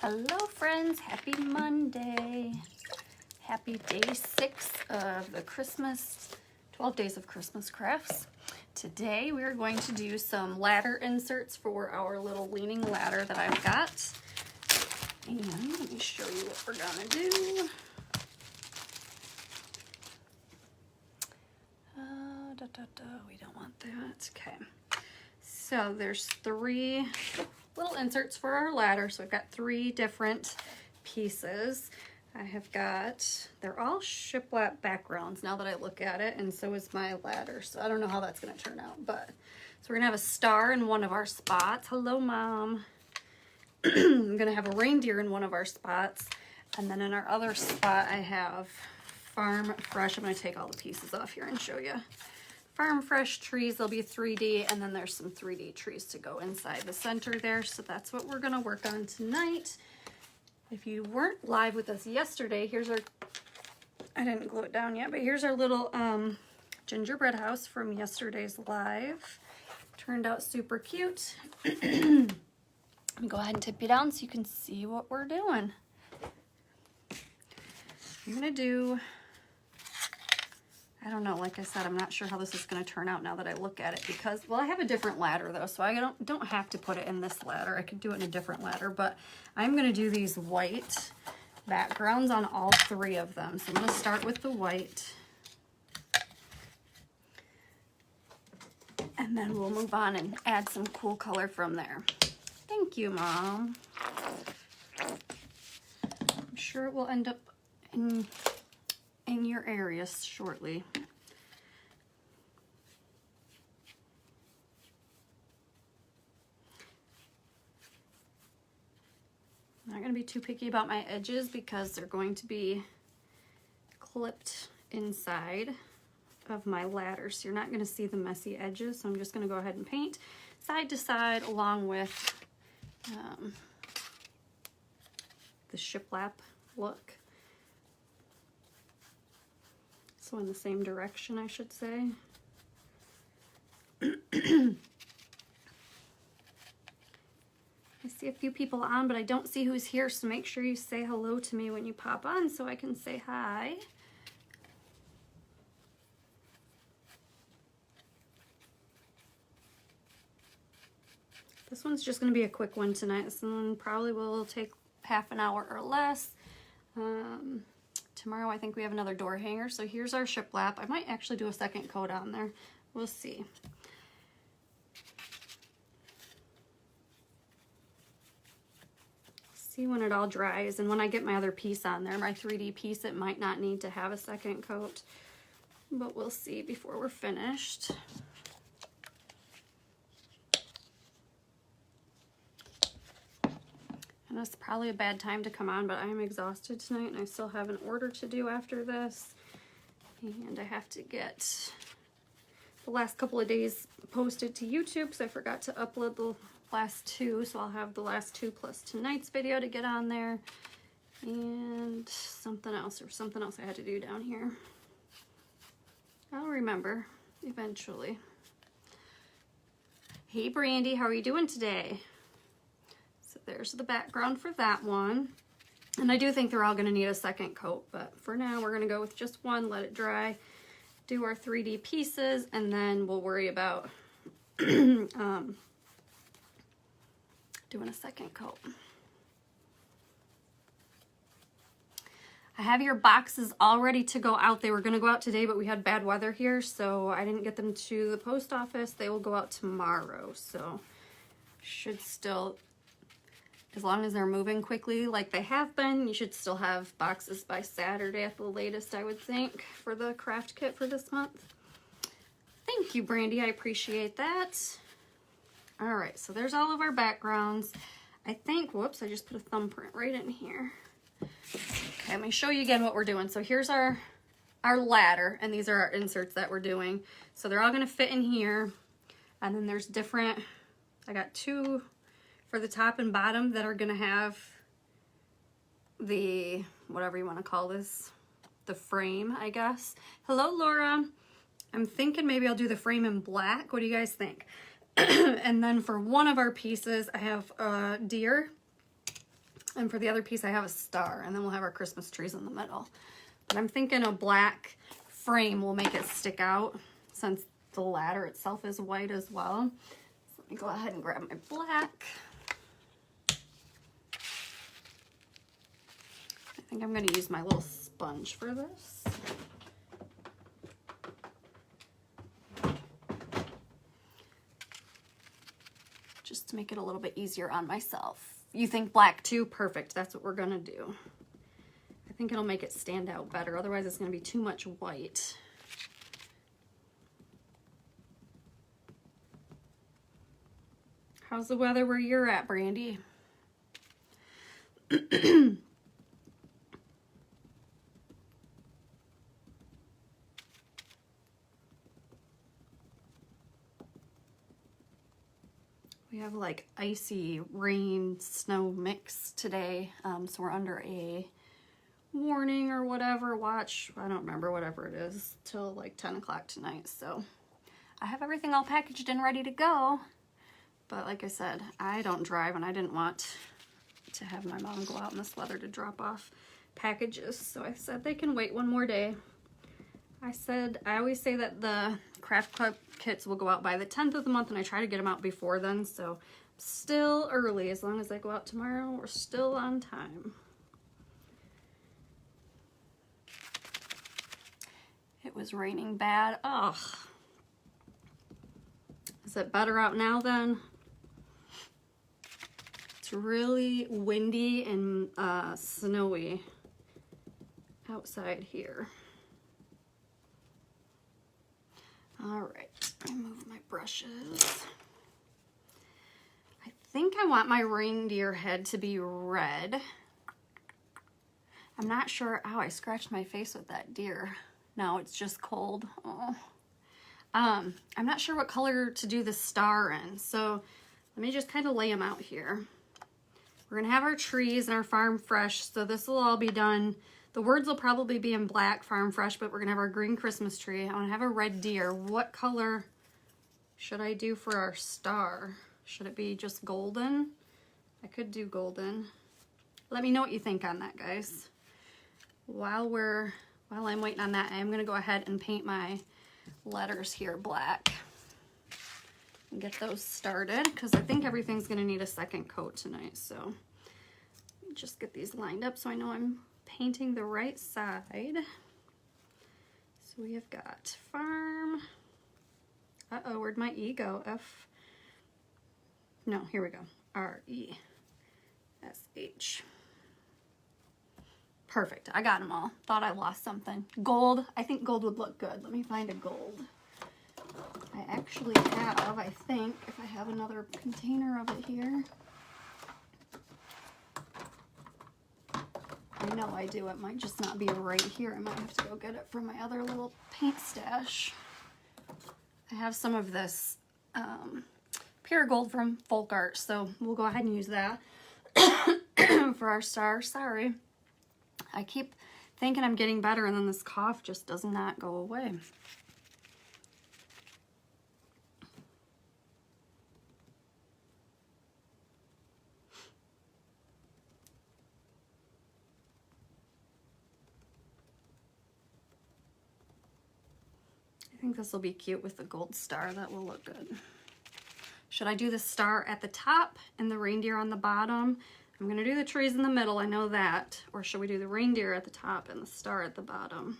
Hello friends, happy Monday. Happy day 6 of the 12 days of Christmas crafts. Today we are going to do some ladder inserts for our little leaning ladder that I've got. And let me show you what we're gonna do. We don't want that, okay. So there's 3 little inserts for our ladder. So I've got 3 different pieces. I have got, they're all shiplap backgrounds now that I look at it, and so is my ladder. So I don't know how that's gonna turn out, but so we're gonna have a star in one of our spots. Hello, Mom. I'm gonna have a reindeer in one of our spots, and then in our other spot I have Farm Fresh. I'm gonna take all the pieces off here and show you. Farm Fresh trees, they'll be 3D, and then there's some 3D trees to go inside the center there. So that's what we're gonna work on tonight. If you weren't live with us yesterday, here's our, I didn't glue it down yet, but here's our little gingerbread house from yesterday's live. Turned out super cute. Let me go ahead and tip you down so you can see what we're doing. I'm gonna do, I don't know, like I said, I'm not sure how this is going to turn out now that I look at it because, well, I have a different ladder though, so I don't have to put it in this ladder. I could do it in a different ladder, but I'm going to do these white backgrounds on all 3 of them. So I'm going to start with the white, and then we'll move on and add some cool color from there. Thank you, Mom. I'm sure it will end up in your areas shortly. I'm not going to be too picky about my edges because they're going to be clipped inside of my ladder, so you're not going to see the messy edges. So I'm just going to go ahead and paint side to side along with the shiplap look. So in the same direction, I should say. I see a few people on, but I don't see who's here, so make sure you say hello to me when you pop on so I can say hi. This one's just going to be a quick one tonight. This one probably will take half an hour or less. Tomorrow I think we have another door hanger. So here's our shiplap. I might actually do a second coat on there. We'll see. See when it all dries, and when I get my other piece on there, my 3D piece, it might not need to have a second coat, but we'll see before we're finished. And it's probably a bad time to come on, but I'm exhausted tonight and I still have an order to do after this. And I have to get the last couple of days posted to YouTube because I forgot to upload the last 2. So I'll have the last 2 plus tonight's video to get on there. And something else I had to do down here. I'll remember eventually. Hey Brandy, how are you doing today? So there's the background for that one. And I do think they're all going to need a second coat, but for now we're going to go with just one, let it dry, do our 3D pieces, and then we'll worry about doing a second coat. I have your boxes all ready to go out. They were going to go out today, but we had bad weather here, so I didn't get them to the post office. They will go out tomorrow, so should still, as long as they're moving quickly like they have been, you should still have boxes by Saturday at the latest, I would think, for the craft kit for this month. Thank you, Brandy. I appreciate that. All right, so there's all of our backgrounds. I think, whoops, I just put a thumbprint right in here. Okay, let me show you again what we're doing. So here's our ladder, and these are our inserts that we're doing. So they're all gonna fit in here, and then there's different, I got 2 for the top and bottom that are gonna have the, whatever you wanna call this, the frame, I guess. Hello, Laura. I'm thinking maybe I'll do the frame in black. What do you guys think? And then for one of our pieces, I have a deer And for the other piece, I have a star, and then we'll have our Christmas trees in the middle. But I'm thinking a black frame will make it stick out since the ladder itself is white as well. So let me go ahead and grab my black. I think I'm going to use my little sponge for this. Just to make it a little bit easier on myself. You think black too? Perfect. That's what we're going to do. I think it'll make it stand out better. Otherwise, it's going to be too much white. How's the weather where you're at, Brandy? We have like icy rain, snow mix today. So we're under a warning or whatever, watch, I don't remember, whatever it is, till like 10 o'clock tonight. So I have everything all packaged and ready to go. But like I said, I don't drive and I didn't want to have my mom go out in this weather to drop off packages. So I said they can wait one more day. I always say that the Craft Club kits will go out by the 10th of the month, and I try to get them out before then, so still early. As long as they go out tomorrow, we're still on time. It was raining bad. Ugh. Is it better out now then? It's really windy and snowy outside here. All right, remove my brushes. I think I want my reindeer head to be red. I'm not sure. Ow, I scratched my face with that deer. No, it's just cold. Oh. I'm not sure what color to do the star in, so let me just kind of lay them out here. We're gonna have our trees and our Farm Fresh, so this will all be done. The words will probably be in black, Farm Fresh, but we're gonna have our green Christmas tree. I wanna have a red deer. What color should I do for our star? Should it be just golden? I could do golden. Let me know what you think on that, guys. While I'm waiting on that, I'm gonna go ahead and paint my letters here black and get those started, because I think everything's gonna need a second coat tonight. So just get these lined up so I know I'm painting the right side. So we have got farm. Uh-oh, where'd my E go? F. No, here we go. R-E-S-H. Perfect. I got them all. Thought I lost something. Gold. I think gold would look good. Let me find a gold. I actually have, I think, if I have another container of it here. I know I do. It might just not be right here. I might have to go get it from my other little paint stash. I have some of this pure gold from Folk Art, so we'll go ahead and use that for our star. Sorry. I keep thinking I'm getting better, and then this cough just does not go away. I think this will be cute with the gold star. That will look good. Should I do the star at the top and the reindeer on the bottom? I'm gonna do the trees in the middle, I know that. Or should we do the reindeer at the top and the star at the bottom?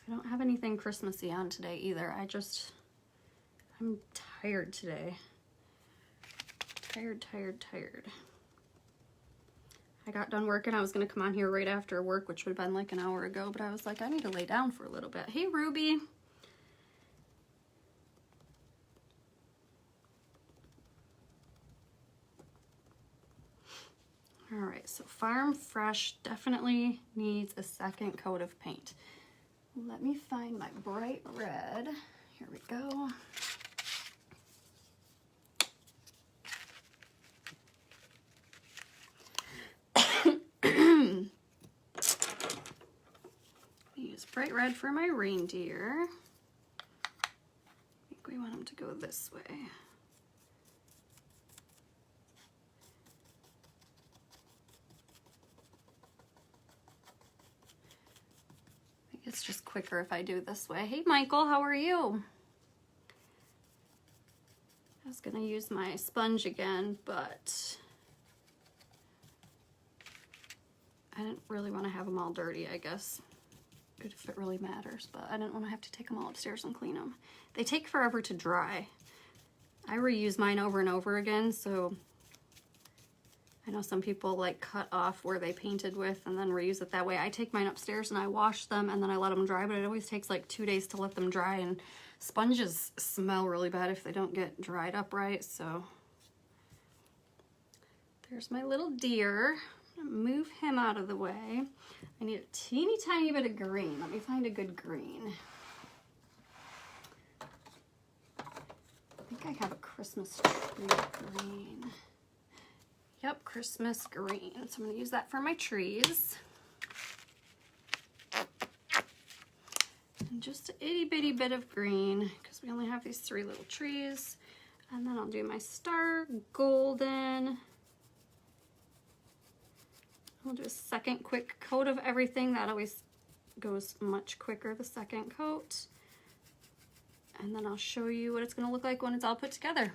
I don't have anything Christmassy on today either. I'm tired today. Tired. I got done working. I was gonna come on here right after work, which would have been like an hour ago, but I was like, I need to lay down for a little bit. Hey, Ruby. All right, so Farm Fresh definitely needs a second coat of paint. Let me find my bright red. Here we go. Use bright red for my reindeer. I think we we want them to go this way. I think it's just quicker if I do this way. Hey Michael, how are you? I was gonna use my sponge again, but I didn't really want to have them all dirty, I guess. Good if it really matters, but I didn't want to have to take them all upstairs and clean them. They take forever to dry. I reuse mine over and over again, so I know some people like cut off where they painted with and then reuse it that way. I take mine upstairs and I wash them and then I let them dry, but it always takes like 2 days to let them dry, and sponges smell really bad if they don't get dried up right. So there's my little deer. I'm gonna move him out of the way. I need a teeny tiny bit of green. Let me find a good green. I think I have a Christmas tree green. Yep, Christmas green. So I'm gonna use that for my trees. And just an itty bitty bit of green because we only have these 3 little trees. And then I'll do my star golden. I'll do a second quick coat of everything. That always goes much quicker, the second coat. And then I'll show you what it's gonna look like when it's all put together.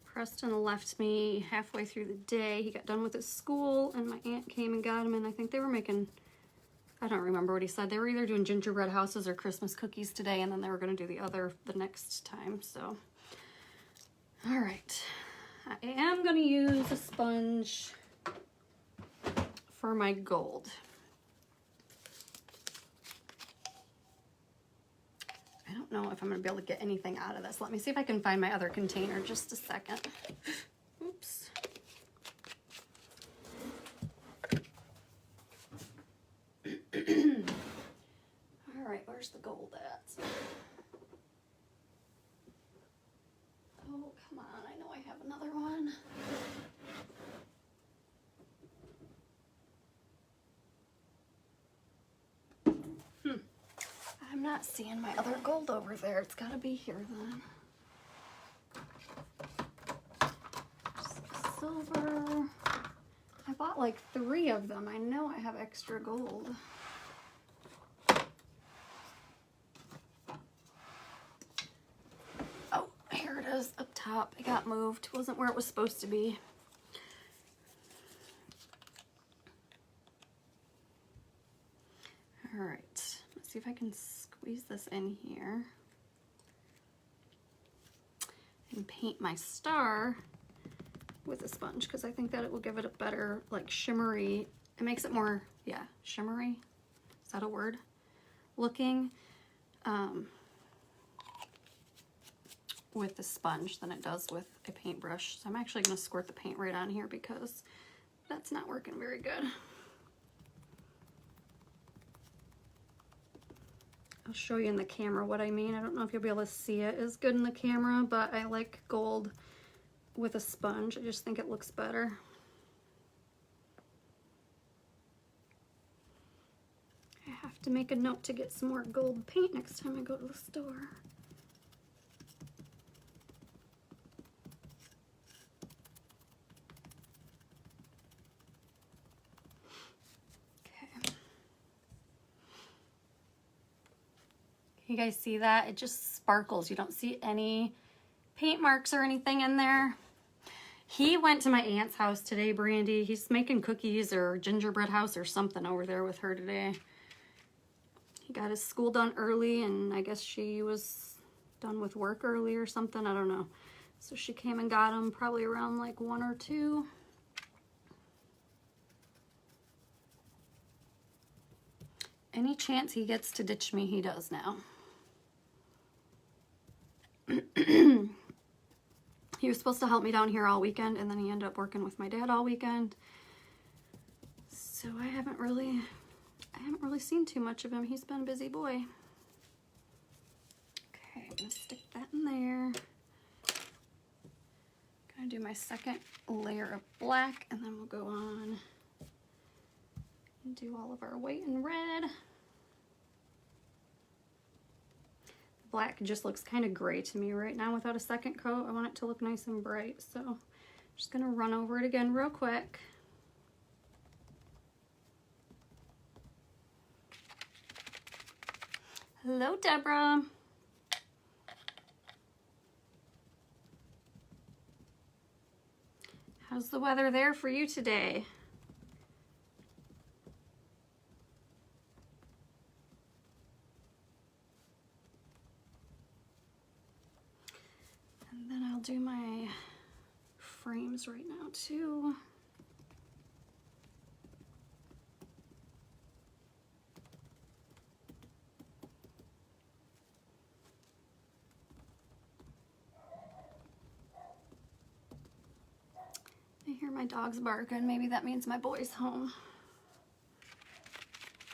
Preston left me halfway through the day. He got done with his school and my aunt came and got him, and I think they were making, I don't remember what he said. They were either doing gingerbread houses or Christmas cookies today, and then they were gonna do the other the next time, so. All right, I am gonna use a sponge for my gold. I don't know if I'm gonna be able to get anything out of this. Let me see if I can find my other container just a second. Oops. All right, where's the gold at? Oh, come on, I know I have another one. I'm not seeing my other gold over there. It's gotta be here then. Silver. I bought like 3 of them. I know I have extra gold. Oh, here it is up top. It got moved. It wasn't where it was supposed to be. All right, let's see if I can squeeze this in here and paint my star with a sponge, because I think that it will give it a better, like, shimmery, it makes it more, yeah, shimmery, is that a word, looking, with the sponge than it does with a paintbrush. So I'm actually going to squirt the paint right on here because that's not working very good. I'll show you in the camera what I mean. I don't know if you'll be able to see it as good in the camera, but I like gold with a sponge. I just think it looks better. I have to make a note to get some more gold paint next time I go to the store. You guys see that? It just sparkles. You don't see any paint marks or anything in there. He went to my aunt's house today, Brandy. He's making cookies or gingerbread house or something over there with her today. He got his school done early, and I guess she was done with work early or something. I don't know. So she came and got him probably around like 1 or 2. Any chance he gets to ditch me, he does now. He was supposed to help me down here all weekend, and then he ended up working with my dad all weekend. So I haven't really seen too much of him. He's been a busy boy. Okay, I'm gonna stick that in there. Gonna do my second layer of black, and then we'll go on Do all of our white and red. Black just looks kind of gray to me right now without a second coat. I want it to look nice and bright, so I'm just gonna run over it again real quick. Hello, Deborah. How's the weather there for you today? And then I'll do my frames right now too. I hear my dogs barking. Maybe that means my boy's home.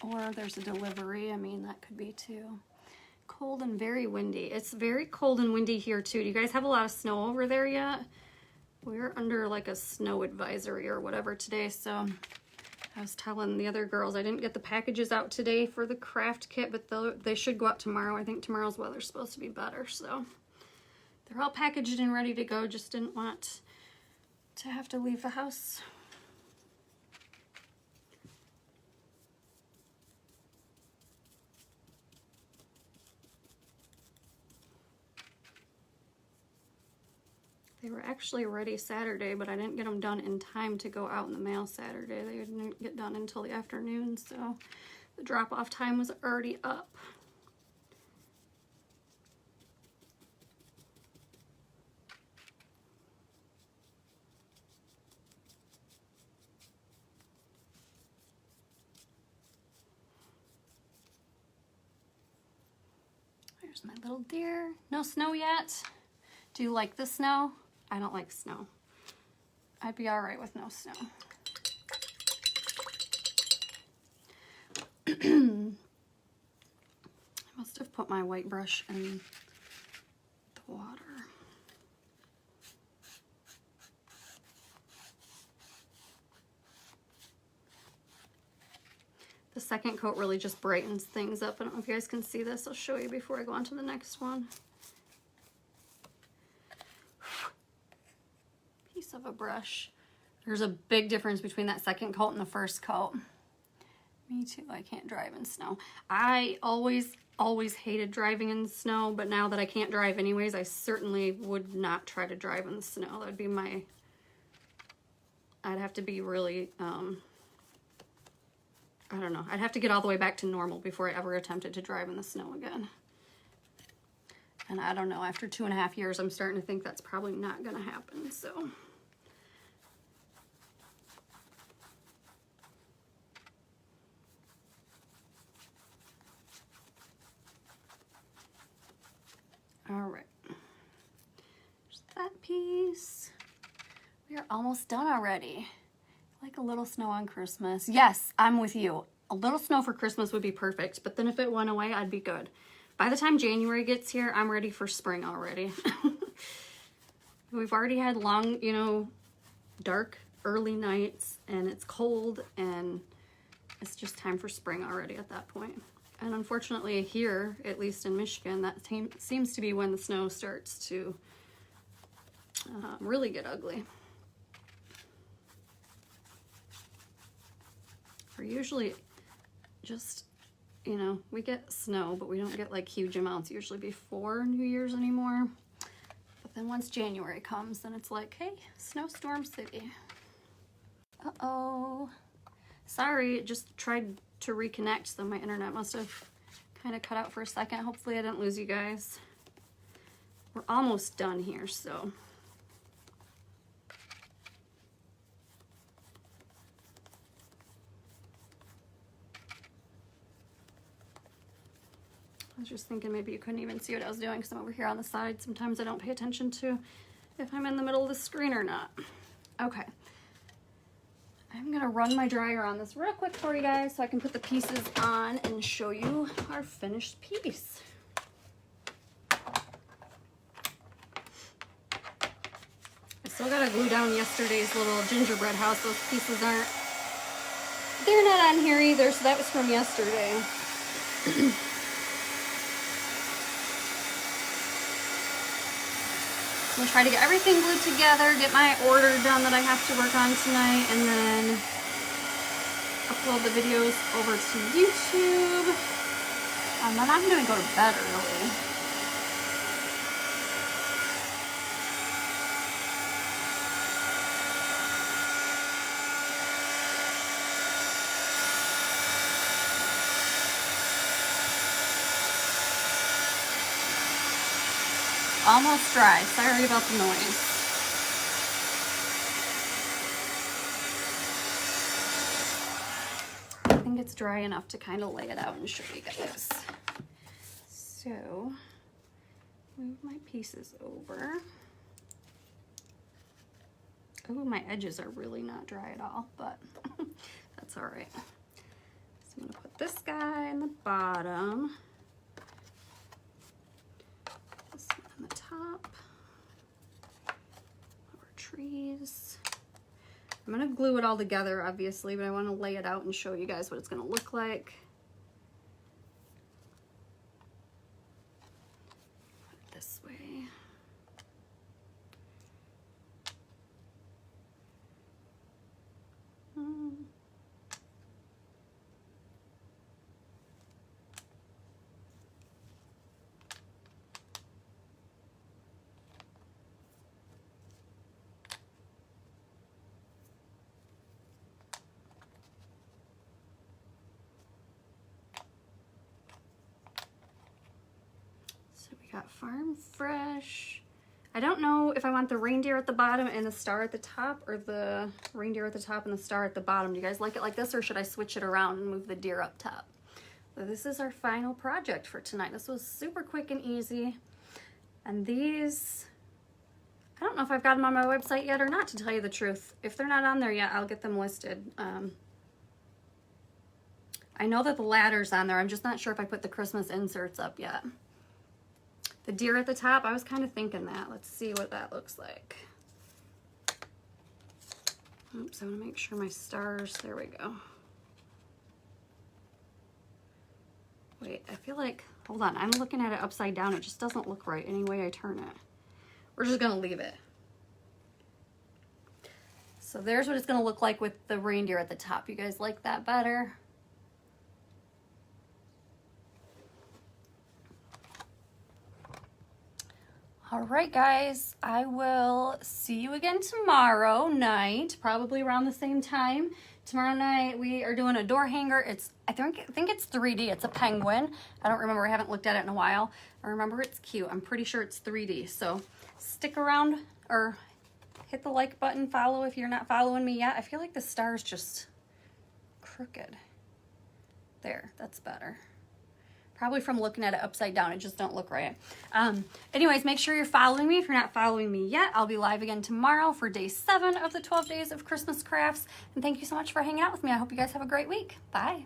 Or there's a delivery. I mean, that could be too. Cold and very windy. It's very cold and windy here too. Do you guys have a lot of snow over there yet? We're under like a snow advisory or whatever today, so I was telling the other girls I didn't get the packages out today for the craft kit, but they should go out tomorrow. I think tomorrow's weather's supposed to be better, so they're all packaged and ready to go. Just didn't want to have to leave the house. They were actually ready Saturday, but I didn't get them done in time to go out in the mail Saturday. They didn't get done until the afternoon, so the drop-off time was already up. There's my little deer. No snow yet. Do you like the snow? I don't like snow. I'd be all right with no snow. I must have put my white brush in the water. The second coat really just brightens things up. I don't know if you guys can see this. I'll show you before I go on to the next one. Piece of a brush. There's a big difference between that second coat and the first coat. Me too. I can't drive in snow. I always hated driving in the snow, but now that I can't drive anyways, I certainly would not try to drive in the snow. That'd be my... I'd have to be really... I don't know. I'd have to get all the way back to normal before I ever attempted to drive in the snow again. And I don't know, after 2.5 years, I'm starting to think that's probably not going to happen, so. All right. There's that piece. We are almost done already. Like a little snow on Christmas. Yes, I'm with you. A little snow for Christmas would be perfect, but then if it went away, I'd be good. By the time January gets here, I'm ready for spring already. We've already had long, you know, dark, early nights, and it's cold, and it's just time for spring already at that point. And unfortunately here, at least in Michigan, that seems to be when the snow starts to really get ugly. We're usually just, you know, we get snow, but we don't get like huge amounts usually before New Year's anymore. But then once January comes, then it's like, hey, snowstorm city. Uh-oh. Sorry, it just tried to reconnect, so my internet must have kind of cut out for a second. Hopefully I didn't lose you guys. We're almost done here, so. I was just thinking maybe you couldn't even see what I was doing because I'm over here on the side. Sometimes I don't pay attention to if I'm in the middle of the screen or not. Okay. I'm gonna run my dryer on this real quick for you guys so I can put the pieces on and show you our finished piece. I still gotta glue down yesterday's little gingerbread house. Those pieces aren't They're not on here either, so that was from yesterday. I'm gonna try to get everything glued together, get my order done that I have to work on tonight, and then upload the videos over to YouTube. And then I'm gonna go to bed early. Almost dry. Sorry about the noise. I think it's dry enough to kind of lay it out and show you guys. So, move my pieces over. Oh, my edges are really not dry at all, but that's all right. So I'm gonna put this guy in the bottom. This one on the top. Our trees. I'm gonna glue it all together, obviously, but I want to lay it out and show you guys what it's gonna look like. Put it this way. Got Farm Fresh. I don't know if I want the reindeer at the bottom and the star at the top, or the reindeer at the top and the star at the bottom. Do you guys like it like this, or should I switch it around and move the deer up top? So this is our final project for tonight. This was super quick and easy. And these, I don't know if I've got them on my website yet or not, to tell you the truth. If they're not on there yet, I'll get them listed. I know that the ladder's on there. I'm just not sure if I put the Christmas inserts up yet. The deer at the top, I was kind of thinking that. Let's see what that looks like. Oops, I want to make sure my stars, there we go. Wait, I feel like, hold on, I'm looking at it upside down. It just doesn't look right any way I turn it. We're just gonna leave it. So there's what it's gonna look like with the reindeer at the top. You guys like that better? All right, guys, I will see you again tomorrow night, probably around the same time. Tomorrow night, we are doing a door hanger. I think it's 3D. It's a penguin. I don't remember. I haven't looked at it in a while. I remember it's cute. I'm pretty sure it's 3D. So stick around, or hit the like button, follow if you're not following me yet. I feel like the star's just crooked. There, that's better. Probably from looking at it upside down. It just don't look right. Anyways, make sure you're following me. If you're not following me yet, I'll be live again tomorrow for day 7 of the 12 days of Christmas crafts. And thank you so much for hanging out with me. I hope you guys have a great week. Bye.